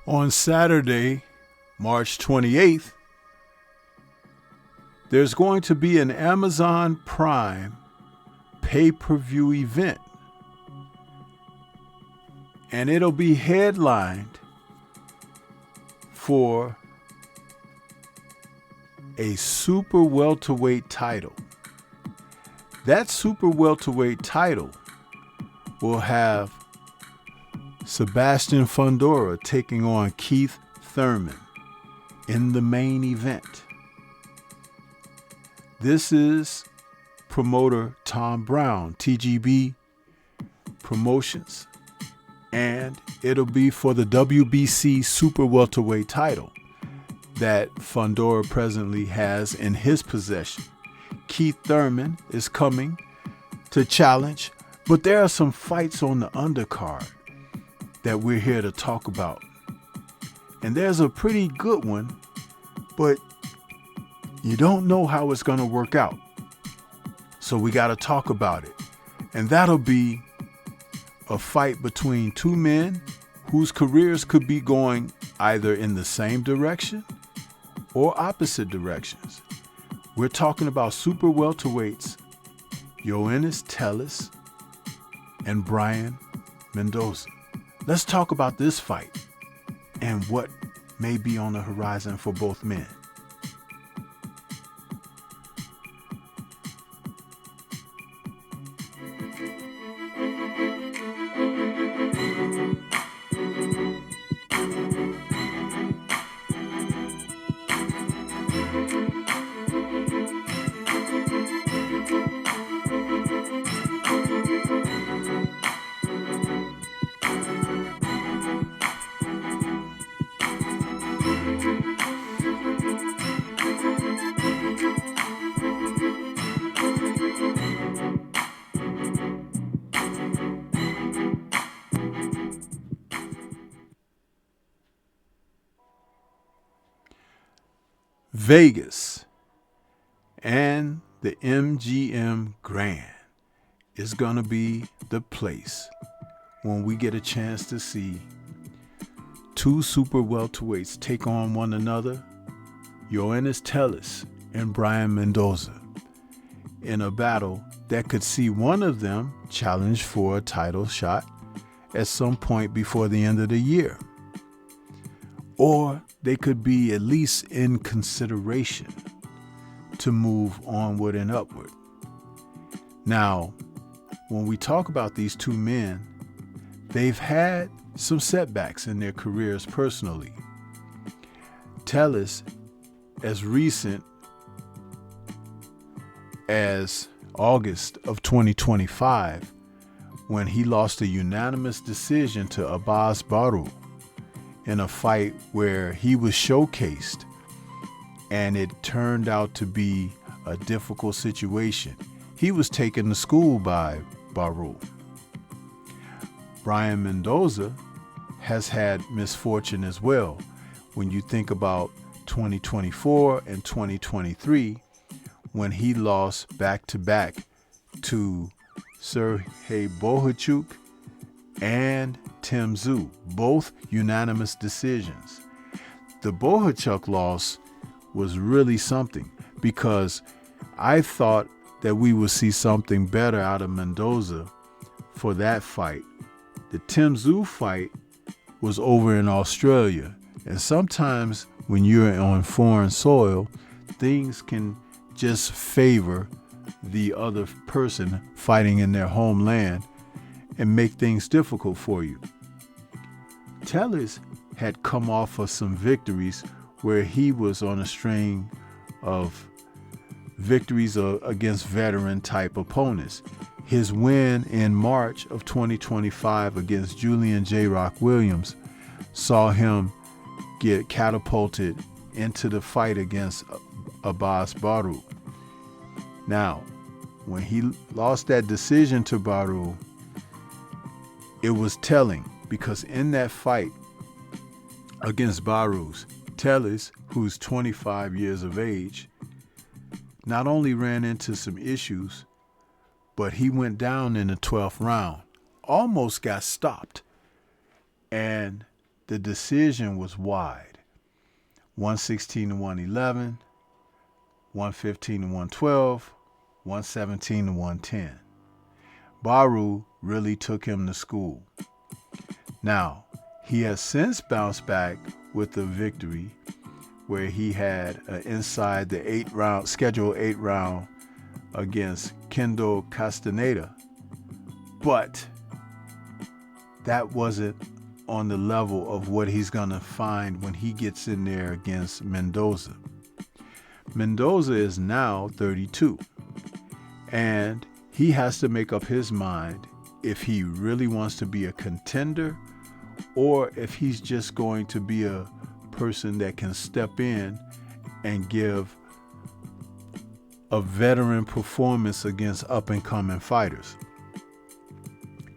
On Saturday, March 28th, there's going to be an Amazon Prime pay-per-view event. And it'll be headlined for a super welterweight title. That super welterweight title will have Sebastian Fundora taking on Keith Thurman in the main event. This is promoter Tom Brown, TGB Promotions, and it'll be for the WBC super welterweight title that Fundora presently has in his possession. Keith Thurman is coming to challenge, but there are some fights on the undercard that we're here to talk about. And there's a pretty good one, but you don't know how it's going to work out. So we got to talk about it. And that'll be a fight between two men whose careers could be going either in the same direction or opposite directions. We're talking about super welterweights Yoenis Tellez and Brian Mendoza. Let's talk about this fight and what may be on the horizon for both men. Vegas and the MGM Grand is going to be the place when we get a chance to see two super welterweights take on one another, Yoenis Tellez and Brian Mendoza, in a battle that could see one of them challenge for a title shot at some point before the end of the year. Or they could be at least in consideration to move onward and upward. Now, when we talk about these two men, they've had some setbacks in their careers personally. Tellez, as recent as August of 2025, when he lost a unanimous decision to Abbas Baru in a fight where he was showcased and it turned out to be a difficult situation. He was taken to school by Baru. Brian Mendoza has had misfortune as well. When you think about 2024 and 2023, when he lost back-to-back to Sergey Bohachuk and Tim Tszyu, both unanimous decisions. The Bohachuk loss was really something because I thought that we would see something better out of Mendoza for that fight. The Tim Tszyu fight was over in Australia, and sometimes when you're on foreign soil, things can just favor the other person fighting in their homeland and make things difficult for you. Tellez had come off of some victories where he was on a string of victories against veteran-type opponents. His win in March of 2025 against Julian J. Rock Williams saw him get catapulted into the fight against Abbas Baru. Now, when he lost that decision to Baru, it was telling because in that fight against Baru's, Tellez, who's 25 years of age, not only ran into some issues, but he went down in the 12th round, almost got stopped. And the decision was wide. 116 to 111, 115 to 112, 117 to 110. Baru really took him to school. Now, he has since bounced back with a victory where he had inside the scheduled 8-round against Kendo Castaneda. But that wasn't on the level of what he's going to find when he gets in there against Mendoza. Mendoza is now 32, and he has to make up his mind if he really wants to be a contender or if he's just going to be a person that can step in and give a veteran performance against up-and-coming fighters.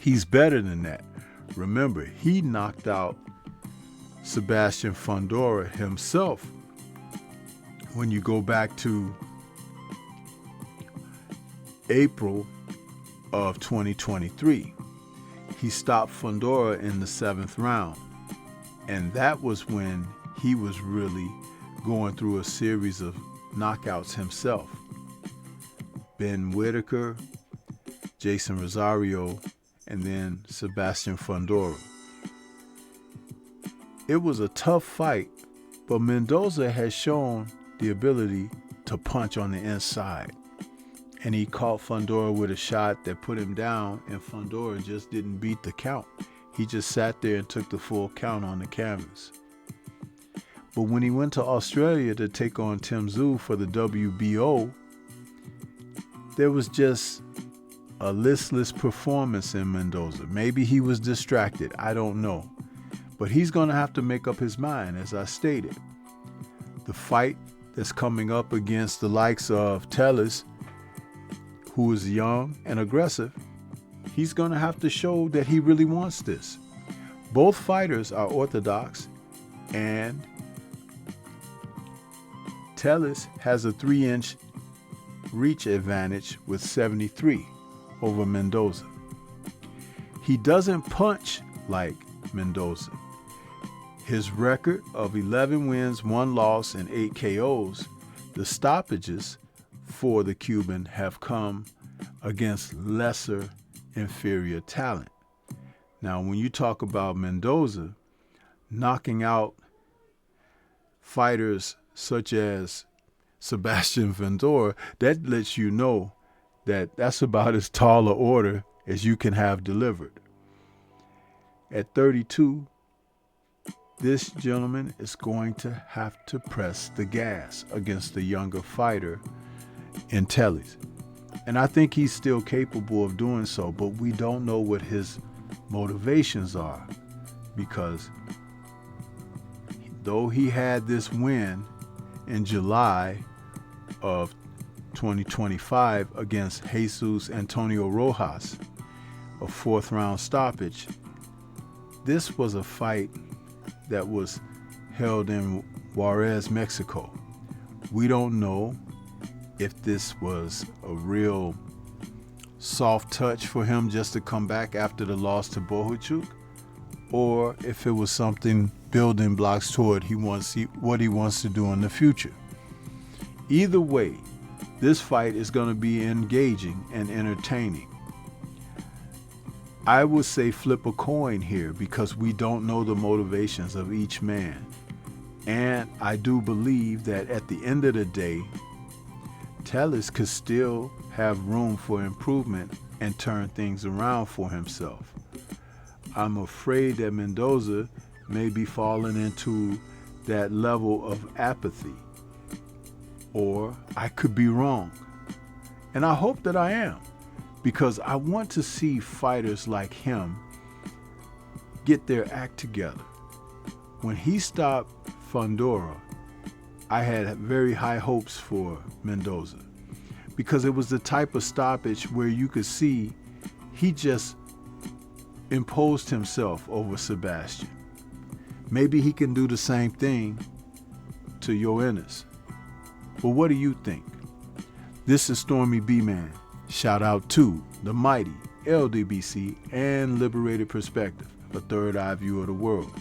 He's better than that. Remember, he knocked out Sebastian Fundora himself. When you go back to April of 2023, he stopped Fundora in the 7th round. And that was when he was really going through a series of knockouts himself. Ben Whitaker, Jason Rosario, and then Sebastian Fundora. It was a tough fight, but Mendoza has shown the ability to punch on the inside. And he caught Fundora with a shot that put him down, and Fundora just didn't beat the count. He just sat there and took the full count on the canvas. But when he went to Australia to take on Tim Tszyu for the WBO, there was just a listless performance in Mendoza. Maybe he was distracted. I don't know. But he's going to have to make up his mind, as I stated. The fight that's coming up against the likes of Tellez, who is young and aggressive, he's going to have to show that he really wants this. Both fighters are orthodox, and Tellez has a 3-inch reach advantage with 73 over Mendoza. He doesn't punch like Mendoza. His record of 11 wins, 1 loss, and 8 KOs, the stoppages for the Cuban have come against lesser, inferior talent. Now, when you talk about Mendoza knocking out fighters such as Sebastian Fundora, that lets you know that that's about as tall an order as you can have delivered. At 32, this gentleman is going to have to press the gas against the younger fighter in Tellez. And I think he's still capable of doing so, but we don't know what his motivations are, because though he had this win in July of 2025 against Jesus Antonio Rojas, a 4th round stoppage, this was a fight that was held in Juarez, Mexico. We don't know if this was a real soft touch for him just to come back after the loss to Bohachuk, or if it was something building blocks toward what he wants to do in the future. Either way, this fight is going to be engaging and entertaining. I would say flip a coin here, because we don't know the motivations of each man. And I do believe that at the end of the day, Tellez could still have room for improvement and turn things around for himself. I'm afraid that Mendoza may be falling into that level of apathy, or I could be wrong. And I hope that I am, because I want to see fighters like him get their act together. When he stopped Fundora, I had very high hopes for Mendoza, because it was the type of stoppage where you could see he just imposed himself over Sebastian. Maybe he can do the same thing to Yoenis. But what do you think? This is Stormy B-Man. Shout out to the mighty LDBC and Liberated Perspective, a third eye view of the world.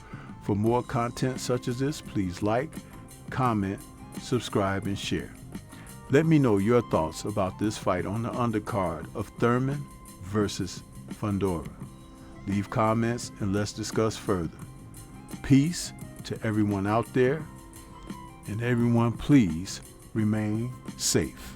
For more content such as this, please like, comment, subscribe, and share. Let me know your thoughts about this fight on the undercard of Thurman versus Fundora. Leave comments and let's discuss further. Peace to everyone out there, and everyone please remain safe.